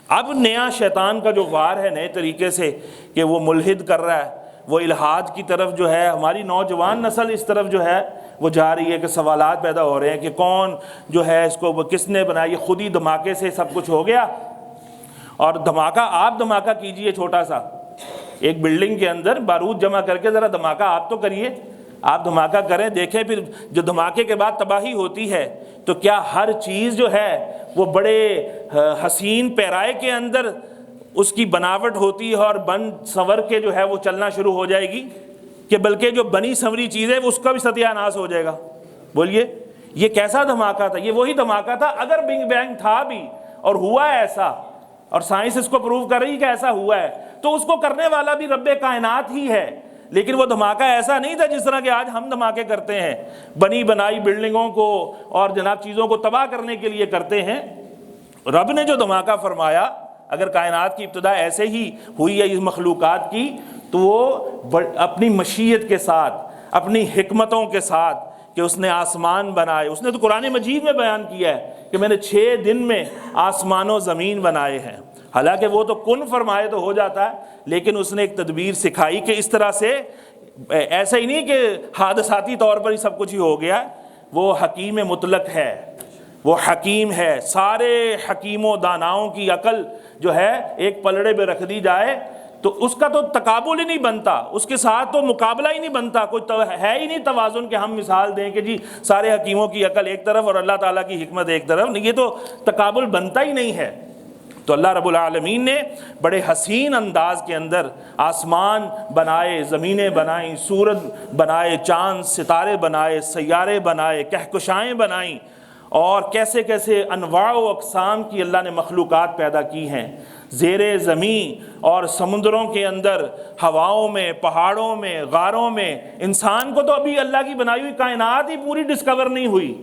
اب نیا شیطان کا جو وار ہے نئے طریقے سے کہ وہ ملحد کر رہا ہے، وہ الحاد کی طرف جو ہے ہماری نوجوان نسل اس طرف جو ہے وہ جا رہی ہے کہ سوالات پیدا ہو رہے ہیں کہ کون جو ہے اس کو کس نے بنایا، یہ خود ہی دھماکے سے سب کچھ ہو گیا۔ اور دھماکہ آپ دھماکہ کیجئے چھوٹا سا، ایک بلڈنگ کے اندر بارود جمع کر کے ذرا دھماکہ آپ تو کریے، آپ دھماکہ کریں، دیکھیں پھر جو دھماکے کے بعد تباہی ہوتی ہے تو کیا ہر چیز جو ہے وہ بڑے حسین پیرائے کے اندر اس کی بناوٹ ہوتی ہے اور بن سنور کے جو ہے وہ چلنا شروع ہو جائے گی، کہ بلکہ جو بنی سنوری چیز ہے اس کا بھی ستیہ ناش ہو جائے گا؟ بولیے یہ کیسا دھماکہ تھا؟ یہ وہی دھماکہ تھا، اگر بگ بینگ تھا بھی اور ہوا ایسا، اور سائنس اس کو پروو کر رہی کہ ایسا ہوا ہے، تو اس کو کرنے والا بھی رب کائنات ہی ہے، لیکن وہ دھماکہ ایسا نہیں تھا جس طرح کہ آج ہم دھماکے کرتے ہیں، بنی بنائی بلڈنگوں کو اور جناب چیزوں کو تباہ کرنے کے لیے کرتے ہیں۔ رب نے جو دھماکہ فرمایا، اگر کائنات کی ابتدا ایسے ہی ہوئی ہے اس مخلوقات کی، تو وہ اپنی مشیت کے ساتھ، اپنی حکمتوں کے ساتھ، کہ اس نے آسمان بنائے۔ اس نے تو قرآن مجید میں بیان کیا ہے کہ میں نے 6 دن میں آسمان و زمین بنائے ہیں، حالانکہ وہ تو کن فرمائے تو ہو جاتا ہے، لیکن اس نے ایک تدبیر سکھائی کہ اس طرح سے ایسا ہی نہیں کہ حادثاتی طور پر ہی سب کچھ ہی ہو گیا۔ وہ حکیم مطلق ہے، وہ حکیم ہے، سارے حکیم و داناؤں کی عقل جو ہے ایک پلڑے پہ رکھ دی جائے تو اس کا تو تقابل ہی نہیں بنتا، اس کے ساتھ تو مقابلہ ہی نہیں بنتا، کوئی ہے ہی نہیں توازن کہ ہم مثال دیں کہ جی سارے حکیموں کی عقل ایک طرف اور اللہ تعالیٰ کی حکمت ایک طرف، یہ تو تقابل بنتا ہی نہیں ہے۔ تو اللہ رب العالمین نے بڑے حسین انداز کے اندر آسمان بنائے، زمینیں بنائیں، سورج بنائے، چاند ستارے بنائے، سیارے بنائے، کہکشائیں بنائیں، اور کیسے کیسے انواع و اقسام کی اللہ نے مخلوقات پیدا کی ہیں زیر زمین اور سمندروں کے اندر، ہواؤں میں، پہاڑوں میں، غاروں میں۔ انسان کو تو ابھی اللہ کی بنائی ہوئی کائنات ہی پوری ڈسکور نہیں ہوئی،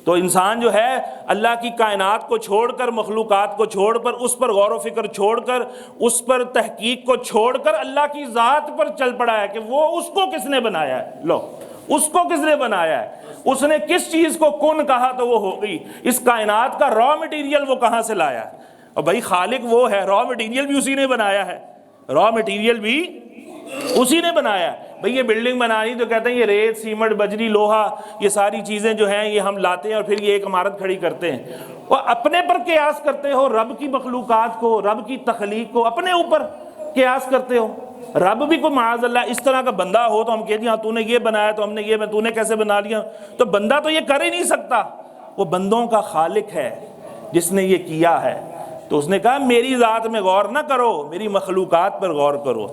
تو انسان جو ہے اللہ کی کائنات کو چھوڑ کر، مخلوقات کو چھوڑ کر، اس پر غور و فکر چھوڑ کر، اس پر تحقیق کو چھوڑ کر اللہ کی ذات پر چل پڑا ہے کہ وہ اس کو کس نے بنایا ہے، لو اس کو کس نے بنایا ہے، اس نے کس چیز کو کن کہا تو وہ ہو گئی، اس کائنات کا را مٹیریل وہ کہاں سے لایا ہے؟ اور بھائی خالق وہ ہے، را مٹیریل بھی اسی نے بنایا ہے، را مٹیریل بھی اسی نے بنایا ہے۔ بھئی یہ بلڈنگ بنانی تو کہتے ہیں یہ ریت، سیمنٹ، بجری، لوہا، یہ ساری چیزیں جو ہیں یہ ہم لاتے ہیں اور پھر یہ ایک عمارت کھڑی کرتے ہیں، اور اپنے پر قیاس کرتے ہو، رب کی مخلوقات کو، رب کی تخلیق کو اپنے اوپر قیاس کرتے ہو۔ رب بھی کوئی معاذ اللہ اس طرح کا بندہ ہو تو ہم کہتے ہیں ہاں تو نے یہ بنایا تو ہم نے یہ، تو نے کیسے بنا لیا؟ تو بندہ تو یہ کر ہی نہیں سکتا، وہ بندوں کا خالق ہے جس نے یہ کیا ہے۔ تو اس نے کہا میری ذات میں غور نہ کرو، میری مخلوقات پر غور کرو،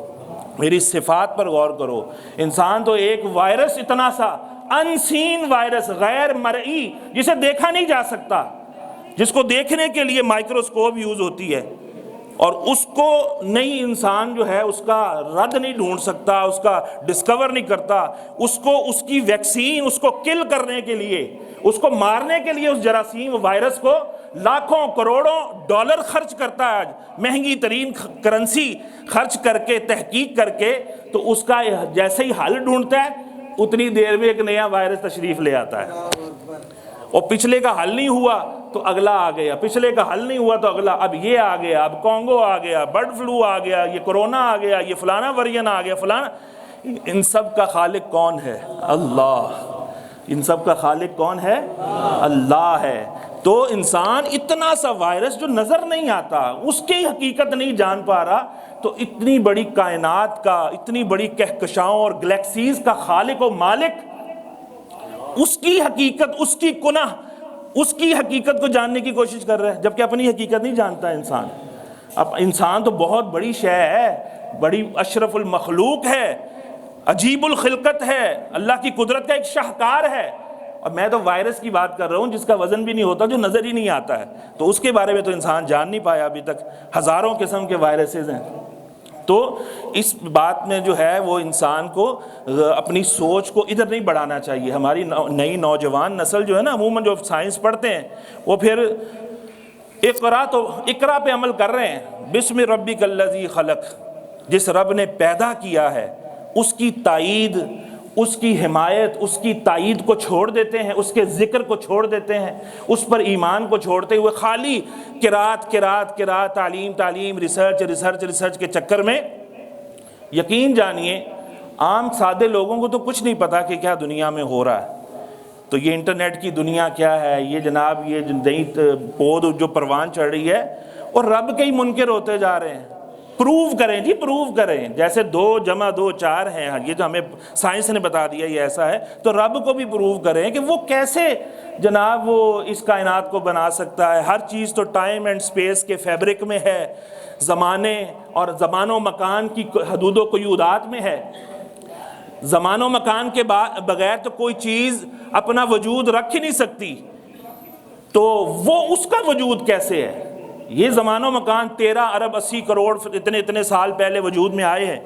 میری صفات پر غور کرو۔ انسان تو ایک وائرس، اتنا سا انسین وائرس، غیر مرئی، جسے دیکھا نہیں جا سکتا، جس کو دیکھنے کے لیے مائکروسکوپ یوز ہوتی ہے، اور اس کو نئی انسان جو ہے اس کا رد نہیں ڈھونڈ سکتا، اس کا ڈسکور نہیں کرتا، اس کو اس کی ویکسین، اس کو کل کرنے کے لیے، اس کو مارنے کے لیے، اس جراثیم وائرس کو لاکھوں کروڑوں ڈالر خرچ کرتا ہے، آج مہنگی ترین کرنسی خرچ کر کے، تحقیق کر کے، تو اس کا جیسے ہی حل ڈھونڈتا ہے اتنی دیر میں ایک نیا وائرس تشریف لے آتا ہے، اور پچھلے کا حل نہیں ہوا تو اگلا آ گیا، پچھلے کا حل نہیں ہوا تو اگلا، اب یہ آ گیا، اب کانگو آ گیا، برڈ فلو آ گیا، یہ کرونا آ گیا، یہ فلانا ورژن آ گیا، فلانا۔ ان سب کا خالق کون ہے؟ اللہ۔ ان سب کا خالق کون ہے؟ اللہ ہے۔ تو انسان اتنا سا وائرس جو نظر نہیں آتا، اس کی حقیقت نہیں جان پا رہا، تو اتنی بڑی کائنات کا، اتنی بڑی کہکشاؤں اور گلیکسیز کا خالق و مالک، اس کی حقیقت، اس کی کنہ، اس کی حقیقت کو جاننے کی کوشش کر رہے ہیں، جبکہ اپنی حقیقت نہیں جانتا انسان۔ اب انسان تو بہت بڑی شے ہے، بڑی اشرف المخلوق ہے، عجیب الخلقت ہے، اللہ کی قدرت کا ایک شاہکار ہے، اور میں تو وائرس کی بات کر رہا ہوں جس کا وزن بھی نہیں ہوتا، جو نظر ہی نہیں آتا ہے، تو اس کے بارے میں تو انسان جان نہیں پایا ابھی تک۔ ہزاروں قسم کے وائرسز ہیں۔ تو اس بات میں جو ہے وہ انسان کو اپنی سوچ کو ادھر نہیں بڑھانا چاہیے۔ ہماری نئی نوجوان نسل جو ہے نا، عموماً جو سائنس پڑھتے ہیں وہ پھر اقرا پہ عمل کر رہے ہیں، بسم ربک الذی خلق، جس رب نے پیدا کیا ہے اس کی تائید، اس کی حمایت، اس کی تائید کو چھوڑ دیتے ہیں، اس کے ذکر کو چھوڑ دیتے ہیں، اس پر ایمان کو چھوڑتے ہوئے خالی قرات، تعلیم، ریسرچ کے چکر میں، یقین جانیے عام سادے لوگوں کو تو کچھ نہیں پتا کہ کیا دنیا میں ہو رہا ہے۔ تو یہ انٹرنیٹ کی دنیا کیا ہے، یہ جناب یہ نئی پود جو پروان چڑھ رہی ہے، اور رب کے ہی منکر ہوتے جا رہے ہیں۔ پروو کریں جی، پروو کریں، جیسے 2 + 2 4 ہیں، یہ جو ہمیں سائنس نے بتا دیا یہ ایسا ہے، تو رب کو بھی پروو کریں کہ وہ کیسے جناب وہ اس کائنات کو بنا سکتا ہے۔ ہر چیز تو ٹائم اینڈ سپیس کے فیبرک میں ہے، زمانے اور زمان و مکان کی حدود و قیودات میں ہے۔ زمان و مکان کے بغیر تو کوئی چیز اپنا وجود رکھ ہی نہیں سکتی، تو وہ اس کا وجود کیسے ہے؟ یہ زمان و مکان 13 ارب 80 کروڑ اتنے سال پہلے وجود میں آئے ہیں،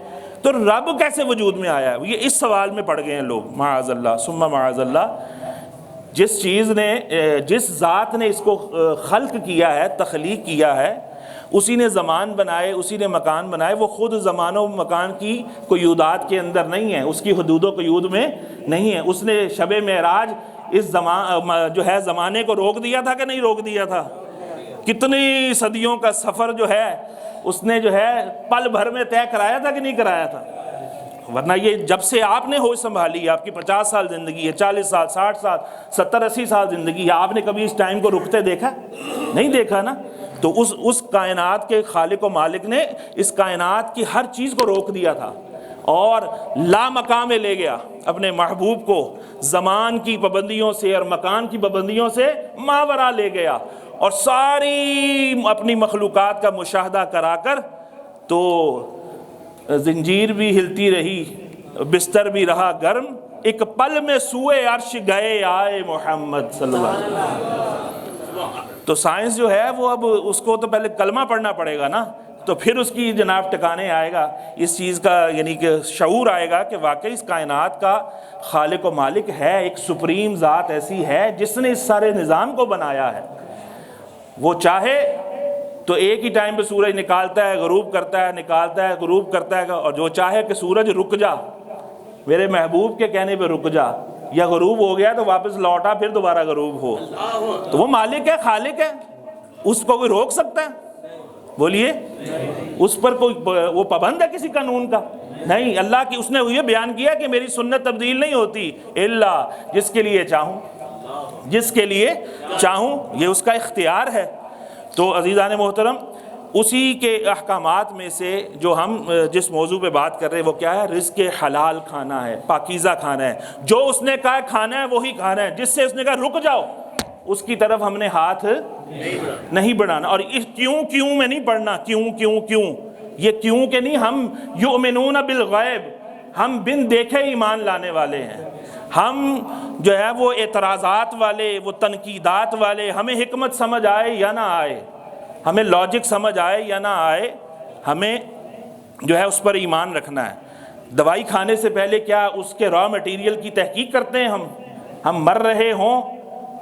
تو رب کیسے وجود میں آیا ہے؟ یہ اس سوال میں پڑ گئے ہیں لوگ، معاذ اللہ ثم معاذ اللہ۔ جس ذات نے اس کو خلق کیا ہے، تخلیق کیا ہے، اسی نے زمان بنائے، اسی نے مکان بنائے، وہ خود زمان و مکان کی قیودات کے اندر نہیں ہے، اس کی حدود و قیود میں نہیں ہے۔ اس نے شب معراج اس جو ہے زمانے کو روک دیا تھا کہ نہیں روک دیا تھا؟ کتنی صدیوں کا سفر جو ہے اس نے جو ہے پل بھر میں طے کرایا تھا کہ نہیں کرایا تھا؟ ورنہ یہ جب سے آپ نے ہوش سنبھالی، آپ کی 50 سال زندگی ہے، 40 سال، 60 سال، 70 80 سال زندگی ہے، آپ نے کبھی اس ٹائم کو رکتے دیکھا؟ نہیں دیکھا نا۔ تو اس کائنات کے خالق و مالک نے اس کائنات کی ہر چیز کو روک دیا تھا اور لا مقام میں لے گیا اپنے محبوب کو، زمان کی پابندیوں سے اور مکان کی پابندیوں سے ماورا لے گیا، اور ساری اپنی مخلوقات کا مشاہدہ کرا کر تو زنجیر بھی ہلتی رہی، بستر بھی رہا گرم، ایک پل میں سوئے عرش گئے آئے محمد صلی اللہ علیہ وسلم۔ تو سائنس جو ہے وہ اب اس کو تو پہلے کلمہ پڑھنا پڑے گا نا، تو پھر اس کی جناب ٹکانے آئے گا اس چیز کا، یعنی کہ شعور آئے گا کہ واقعی اس کائنات کا خالق و مالک ہے، ایک سپریم ذات ایسی ہے جس نے اس سارے نظام کو بنایا ہے۔ وہ چاہے تو ایک ہی ٹائم پہ سورج نکالتا ہے، غروب کرتا ہے، نکالتا ہے، غروب کرتا ہے، اور جو چاہے کہ سورج رک جا، میرے محبوب کے کہنے پہ رک جا، یا غروب ہو گیا تو واپس لوٹا پھر دوبارہ غروب ہو، تو وہ مالک ہے، خالق ہے، اس کو کوئی روک سکتا ہے؟ بولیے، اس پر کوئی وہ پابند ہے کسی قانون کا؟ نہیں۔ اللہ کی اس نے یہ بیان کیا کہ میری سنت تبدیل نہیں ہوتی الا جس کے لیے چاہوں، جس کے لیے چاہوں، یہ اس کا اختیار ہے۔ تو عزیزان محترم، اسی کے احکامات میں سے جو ہم جس موضوع پہ بات کر رہے ہیں وہ کیا ہے؟ رزق حلال کھانا ہے، پاکیزہ کھانا ہے، جو اس نے کہا کھانا ہے وہی کھانا ہے، جس سے اس نے کہا رک جاؤ اس کی طرف ہم نے ہاتھ نہیں بڑھانا۔ اور کیوں میں نہیں پڑھنا، کیوں یہ کیوں کہ نہیں، ہم یؤمنون بالغیب، ہم بن دیکھے ایمان لانے والے ہیں، ہم جو ہے وہ اعتراضات والے، وہ تنقیدات والے، ہمیں حکمت سمجھ آئے یا نہ آئے، ہمیں لاجک سمجھ آئے یا نہ آئے، ہمیں جو ہے اس پر ایمان رکھنا ہے۔ دوائی کھانے سے پہلے کیا اس کے را مٹیریل کی تحقیق کرتے ہیں؟ ہم مر رہے ہوں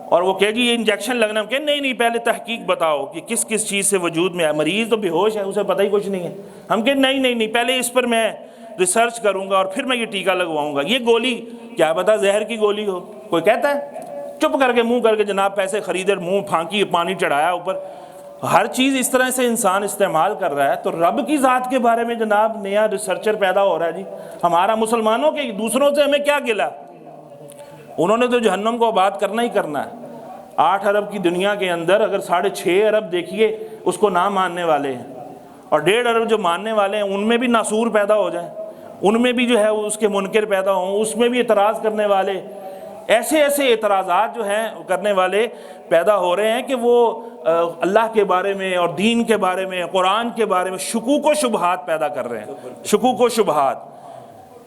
اور وہ کہ جی یہ انجیکشن لگنا، ہم کہ نہیں پہلے تحقیق بتاؤ کہ کس چیز سے وجود میں ہے، مریض تو بے ہوش ہے، اسے پتہ ہی کچھ نہیں ہے، ہم کہ نہیں پہلے اس پر میں ریسرچ کروں گا اور پھر میں یہ ٹیکہ لگواؤں گا، یہ گولی کیا پتہ زہر کی گولی ہو، کوئی کہتا ہے؟ چپ کر کے منہ کر کے جناب پیسے خریدے، منہ پھانکی، پانی چڑھایا اوپر، ہر چیز اس طرح سے انسان استعمال کر رہا ہے۔ تو رب کی ذات کے بارے میں جناب نیا ریسرچر پیدا ہو رہا ہے جی، ہمارا مسلمانوں کے دوسروں سے ہمیں کیا گلا؟ انہوں نے تو جہنم کو آباد کرنا ہی کرنا ہے۔ 8 ارب کی دنیا کے اندر اگر 6.5 ارب دیکھیے اس کو نہ ماننے والے ہیں، اور 1.5 ارب جو ماننے والے ہیں ان میں بھی ناسور پیدا ہو جائیں، ان میں بھی جو ہے اس کے منکر پیدا ہوں، اس میں بھی اعتراض کرنے والے، ایسے اعتراضات جو ہیں کرنے والے پیدا ہو رہے ہیں کہ وہ اللہ کے بارے میں اور دین کے بارے میں، قرآن کے بارے میں شکوک و شبہات پیدا کر رہے ہیں، شکوک و شبہات۔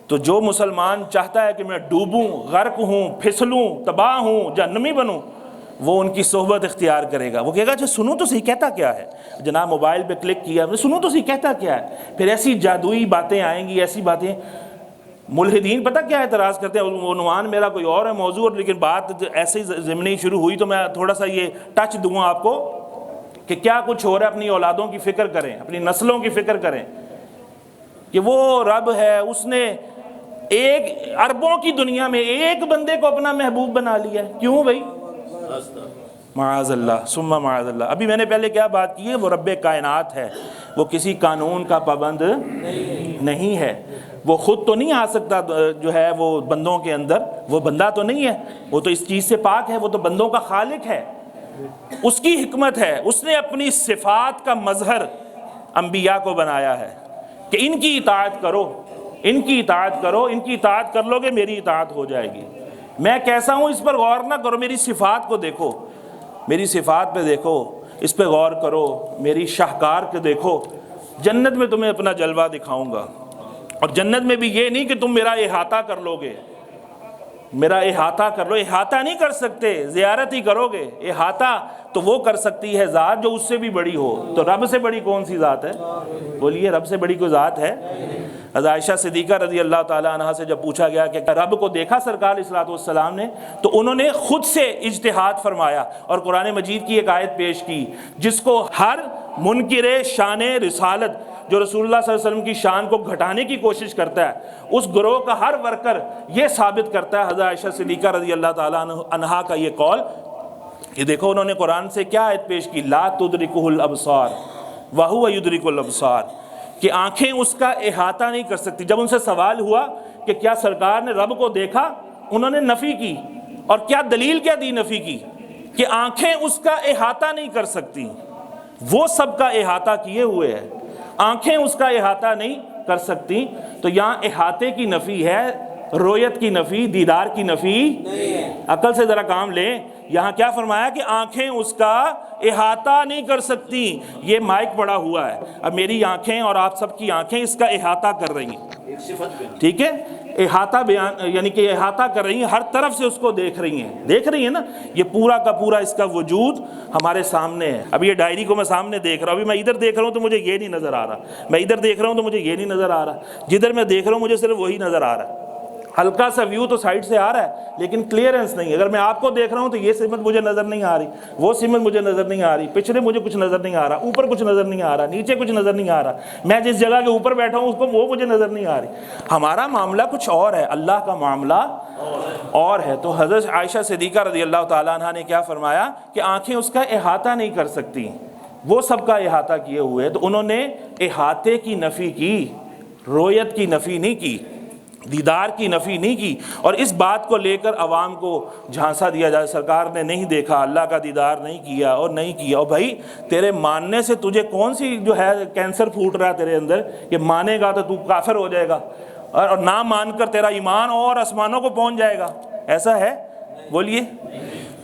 تو جو مسلمان چاہتا ہے کہ میں ڈوبوں، غرق ہوں، پھسلوں، تباہ ہوں، جہنمی بنوں، وہ ان کی صحبت اختیار کرے گا۔ وہ کہے گا جو سنو تو صحیح کہتا کیا ہے، جناب موبائل پہ کلک کیا، سنو تو صحیح کہتا کیا ہے، پھر ایسی جادوئی باتیں آئیں گی، ایسی باتیں۔ ملحدین پتہ کیا اعتراض کرتے ہیں، عنوان میرا کوئی اور ہے موضوع، لیکن بات ایسے ہی ضمنی شروع ہوئی تو میں تھوڑا سا یہ ٹچ دوں گا آپ کو کہ کیا کچھ ہو رہا ہے۔ اپنی اولادوں کی فکر کریں، اپنی نسلوں کی فکر کریں کہ وہ رب ہے، اس نے ایک اربوں کی دنیا میں ایک بندے کو اپنا محبوب بنا لیا ہے. کیوں بھائی؟ معاذ اللہ ثم معاذ اللہ. ابھی میں نے پہلے کیا بات کی ہے؟ وہ رب کائنات ہے، وہ کسی قانون کا پابند نہیں ہے. وہ خود تو نہیں آ سکتا جو ہے وہ بندوں کے اندر، وہ بندہ تو نہیں ہے، وہ تو اس چیز سے پاک ہے، وہ تو بندوں کا خالق ہے. اس کی حکمت ہے، اس نے اپنی صفات کا مظہر انبیاء کو بنایا ہے کہ ان کی اطاعت کرو، ان کی اطاعت کرو، ان کی اطاعت کر لو گے میری اطاعت ہو جائے گی. میں کیسا ہوں اس پر غور نہ کرو، میری صفات کو دیکھو، میری صفات پہ دیکھو، اس پہ غور کرو، میری شاہکار کو دیکھو. جنت میں تمہیں اپنا جلوہ دکھاؤں گا، اور جنت میں بھی یہ نہیں کہ تم میرا احاطہ کر لو گے، میرا احاطہ کر لو. احاطہ نہیں کر سکتے، زیارت ہی کرو گے. احاطہ تو وہ کر سکتی ہے ذات جو اس سے بھی بڑی ہو. تو رب سے بڑی کون سی ذات ہے؟ بولیے، رب سے بڑی کوئی ذات ہے؟ حضرت عائشہ صدیقہ رضی اللہ تعالیٰ عنہا سے جب پوچھا گیا کہ رب کو دیکھا سرکار علیہ الصلوۃ والسلام نے، تو انہوں نے خود سے اجتہاد فرمایا اور قرآن مجید کی ایک آیت پیش کی جس کو ہر منکر شان رسالت جو رسول اللہ صلی اللہ علیہ وسلم کی شان کو گھٹانے کی کوشش کرتا ہے، اس گروہ کا ہر ورکر یہ ثابت کرتا ہے حضرت عائشہ صدیقہ رضی اللہ تعالیٰ عنہا کا یہ قول. یہ دیکھو انہوں نے قرآن سے کیا آیت پیش کی، لا تدرکہ الابصار وہو یدرک الابصار، کہ آنکھیں اس کا احاطہ نہیں کر سکتی. جب ان سے سوال ہوا کہ کیا سرکار نے رب کو دیکھا، انہوں نے نفی کی. اور کیا دلیل کیا دی نفی کی؟ کہ آنکھیں اس کا احاطہ نہیں کر سکتی. وہ سب کا احاطہ کیے ہوئے ہے، آنکھیں اس کا احاطہ نہیں کر سکتی. تو یہاں احاطے کی نفی ہے، رویت کی نفی، دیدار کی نفی. عقل سے ذرا کام لیں. یہاں کیا فرمایا کہ آنکھیں اس کا احاطہ نہیں کر سکتی. یہ مائک پڑا ہوا ہے، اب میری آنکھیں اور آپ سب کی آنکھیں اس کا احاطہ کر رہی ہیں، ٹھیک ہے؟ احاطہ بیان یعنی کہ احاطہ کر رہی ہیں، ہر طرف سے اس کو دیکھ رہی ہیں نا. یہ پورا کا پورا اس کا وجود ہمارے سامنے ہے. اب یہ ڈائری کو میں سامنے دیکھ رہا ہوں، ابھی میں ادھر دیکھ رہا ہوں تو مجھے یہ نہیں نظر آ رہا، میں ادھر دیکھ رہا ہوں تو مجھے یہ نہیں نظر آ رہا، جدھر میں دیکھ رہا ہوں مجھے صرف وہی نظر آ رہا ہے. ہلکا سا ویو تو سائڈ سے آ رہا ہے لیکن کلیئرنس نہیں. اگر میں آپ کو دیکھ رہا ہوں تو یہ سمت مجھے نظر نہیں آ رہی، وہ سمت مجھے نظر نہیں آ رہی، پچھلے مجھے کچھ نظر نہیں آ رہا، اوپر کچھ نظر نہیں آ رہا، نیچے کچھ نظر نہیں آ رہا، میں جس جگہ کے اوپر بیٹھا ہوں اس کو وہ مجھے نظر نہیں آ رہی. ہمارا معاملہ کچھ اور ہے، اللہ کا معاملہ اور ہے. تو حضرت عائشہ صدیقہ رضی اللہ تعالیٰ عنہ نے کیا فرمایا کہ آنکھیں اس کا احاطہ نہیں کر سکتی، وہ سب کا احاطہ کیے ہوئے. تو انہوں نے احاطے کی نفی کی، رویت کی نفی نہیں کی، دیدار کی نفی نہیں کی. اور اس بات کو لے کر عوام کو جھانسا دیا جائے سرکار نے نہیں دیکھا، اللہ کا دیدار نہیں کیا اور نہیں کیا. اور بھائی تیرے ماننے سے تجھے کون سی جو ہے کینسر پھوٹ رہا ہے تیرے اندر کہ مانے گا تو تو کافر ہو جائے گا، اور نہ مان کر تیرا ایمان اور آسمانوں کو پہنچ جائے گا؟ ایسا ہے؟ بولیے.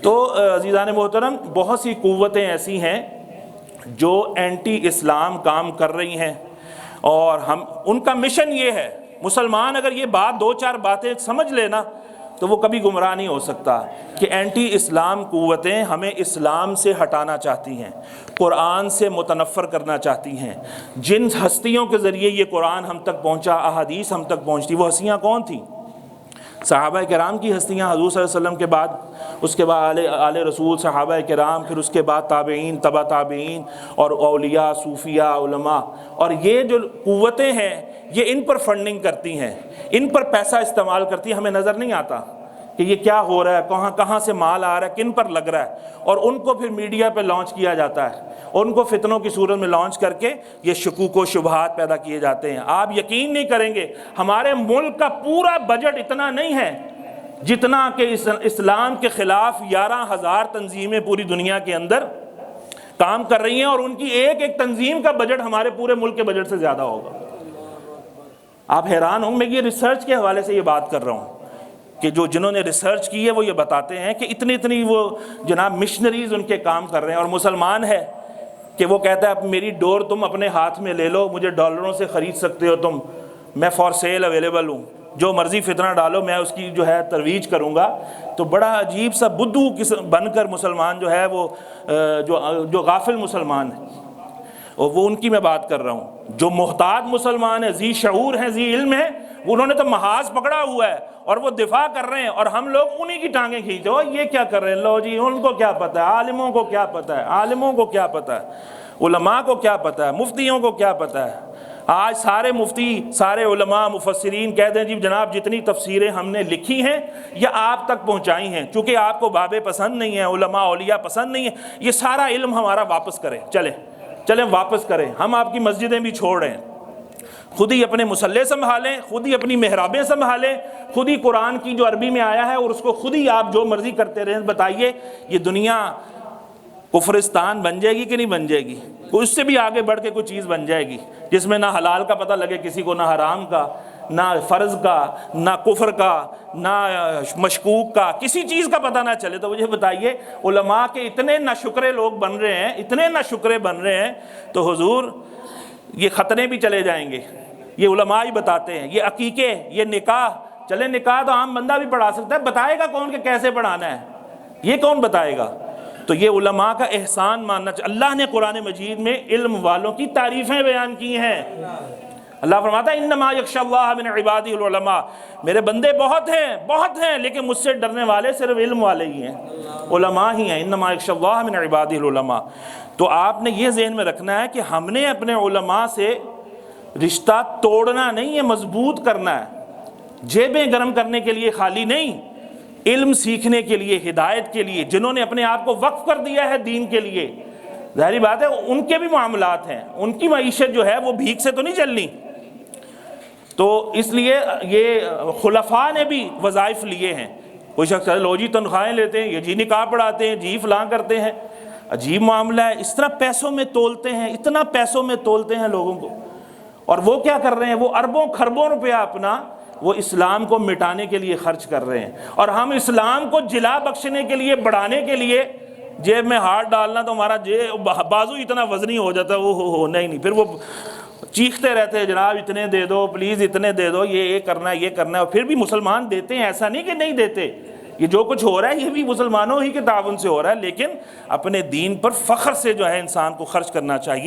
تو عزیزان محترم، بہت سی قوتیں ایسی ہیں جو اینٹی اسلام کام کر رہی ہیں، اور ہم ان کا مشن یہ ہے. مسلمان اگر یہ بات دو چار باتیں سمجھ لینا تو وہ کبھی گمراہ نہیں ہو سکتا کہ اینٹی اسلام قوتیں ہمیں اسلام سے ہٹانا چاہتی ہیں، قرآن سے متنفر کرنا چاہتی ہیں. جن ہستیوں کے ذریعے یہ قرآن ہم تک پہنچا، احادیث ہم تک پہنچتی، وہ ہستیاں کون تھیں؟ صحابہ کرام کی ہستیاں، حضور صلی اللہ علیہ وسلم کے بعد، اس کے بعد آل رسول صحابہ کرام، پھر اس کے بعد تابعین، تبع تابعین، اور اولیاء، صوفیاء، علماء. اور یہ جو قوتیں ہیں یہ ان پر فنڈنگ کرتی ہیں، ان پر پیسہ استعمال کرتی ہیں. ہمیں نظر نہیں آتا کہ یہ کیا ہو رہا ہے، کہاں سے مال آ رہا ہے، کن پر لگ رہا ہے، اور ان کو پھر میڈیا پہ لانچ کیا جاتا ہے، ان کو فتنوں کی صورت میں لانچ کر کے یہ شکوک و شبہات پیدا کیے جاتے ہیں. آپ یقین نہیں کریں گے، ہمارے ملک کا پورا بجٹ اتنا نہیں ہے جتنا کہ اسلام کے خلاف 11,000 تنظیمیں پوری دنیا کے اندر کام کر رہی ہیں، اور ان کی ایک ایک تنظیم کا بجٹ ہمارے پورے ملک کے بجٹ سے زیادہ ہوگا. آپ حیران ہوں، میں یہ ریسرچ کے حوالے سے یہ بات کر رہا ہوں کہ جنہوں نے ریسرچ کی ہے وہ یہ بتاتے ہیں کہ اتنی وہ جناب مشنریز ان کے کام کر رہے ہیں. اور مسلمان ہے کہ وہ کہتا ہے اب میری ڈور تم اپنے ہاتھ میں لے لو، مجھے ڈالروں سے خرید سکتے ہو تم، میں فار سیل اویلیبل ہوں، جو مرضی فتنہ ڈالو میں اس کی جو ہے ترویج کروں گا. تو بڑا عجیب سا بدھو بن کر مسلمان جو ہے وہ جو غافل مسلمان ہے، اور وہ ان کی میں بات کر رہا ہوں. جو محتاط مسلمان ہیں، ذی شعور ہیں، ذی علم ہیں، انہوں نے تو محاذ پکڑا ہوا ہے اور وہ دفاع کر رہے ہیں، اور ہم لوگ انہی کی ٹانگیں کھینچتے ہو. یہ کیا کر رہے ہیں؟ لو جی ان کو کیا پتہ ہے، عالموں کو کیا پتہ ہے، عالموں کو کیا پتہ ہے، علماء کو کیا پتہ ہے، مفتیوں کو کیا پتہ ہے. آج سارے مفتی، سارے علماء، مفسرین کہتے ہیں جی جناب جتنی تفسیریں ہم نے لکھی ہیں یا آپ تک پہنچائی ہیں، چونکہ آپ کو بابے پسند نہیں ہیں، علماء اولیاء پسند نہیں ہیں، یہ سارا علم ہمارا واپس کریں، چلیں واپس کریں، ہم آپ کی مسجدیں بھی چھوڑ رہے ہیں، خود ہی اپنے مصلے سنبھالیں، خود ہی اپنی محرابیں سنبھالیں، خود ہی قرآن کی جو عربی میں آیا ہے اور اس کو خود ہی آپ جو مرضی کرتے رہیں۔ بتائیے یہ دنیا کفرستان بن جائے گی کہ نہیں بن جائے گی؟ اس سے بھی آگے بڑھ کے کوئی چیز بن جائے گی جس میں نہ حلال کا پتہ لگے کسی کو، نہ حرام کا، نہ فرض کا، نہ کفر کا، نہ مشکوک کا، کسی چیز کا پتہ نہ چلے۔ تو مجھے بتائیے علماء کے اتنے ناشکرے لوگ بن رہے ہیں، اتنے ناشکرے بن رہے ہیں، تو حضور یہ ختنے بھی چلے جائیں گے، یہ علماء ہی بتاتے ہیں، یہ عقیقے، یہ نکاح، چلے نکاح تو عام بندہ بھی پڑھا سکتا ہے، بتائے گا کون کہ کیسے پڑھانا ہے؟ یہ کون بتائے گا؟ تو یہ علماء کا احسان ماننا چاہیے۔ اللہ نے قرآن مجید میں علم والوں کی تعریفیں بیان کی ہیں۔ اللہ فرماتا ہے انما یخشی اللہ من عبادہ العلماء، میرے بندے بہت ہیں لیکن مجھ سے ڈرنے والے صرف علم والے ہی ہیں، علماء ہی ہیں۔ انما یخشی اللہ من عبادہ العلماء۔ تو آپ نے یہ ذہن میں رکھنا ہے کہ ہم نے اپنے علماء سے رشتہ توڑنا نہیں ہے، مضبوط کرنا ہے، جیبیں گرم کرنے کے لیے خالی نہیں، علم سیکھنے کے لیے، ہدایت کے لیے، جنہوں نے اپنے آپ کو وقف کر دیا ہے دین کے لیے، ظاہری بات ہے ان کے بھی معاملات ہیں، ان کی معیشت جو ہے وہ بھیک سے تو نہیں چلنی۔ تو اس لیے یہ خلفاء نے بھی وظائف لیے ہیں۔ کوئی شخص لو جی تنخواہیں لیتے ہیں، یہ جی نکاح پڑھاتے ہیں، جی فلاں کرتے ہیں، عجیب معاملہ ہے، اس طرح پیسوں میں تولتے ہیں، اتنا پیسوں میں تولتے ہیں لوگوں کو، اور وہ کیا کر رہے ہیں؟ وہ اربوں خربوں روپیہ اپنا وہ اسلام کو مٹانے کے لیے خرچ کر رہے ہیں، اور ہم اسلام کو جلا بخشنے کے لیے، بڑھانے کے لیے جیب میں ہاتھ ڈالنا تو ہمارا بازو اتنا وزنی ہو جاتا ہے، وہ نہیں، پھر وہ چیختے رہتے ہیں جناب اتنے دے دو پلیز، اتنے دے دو، یہ کرنا ہے، یہ کرنا ہے، اور پھر بھی مسلمان دیتے ہیں، ایسا نہیں کہ نہیں دیتے۔ یہ جو کچھ ہو رہا ہے یہ بھی مسلمانوں ہی کے تعاون سے ہو رہا ہے، لیکن اپنے دین پر فخر سے جو ہے انسان کو خرچ کرنا چاہیے۔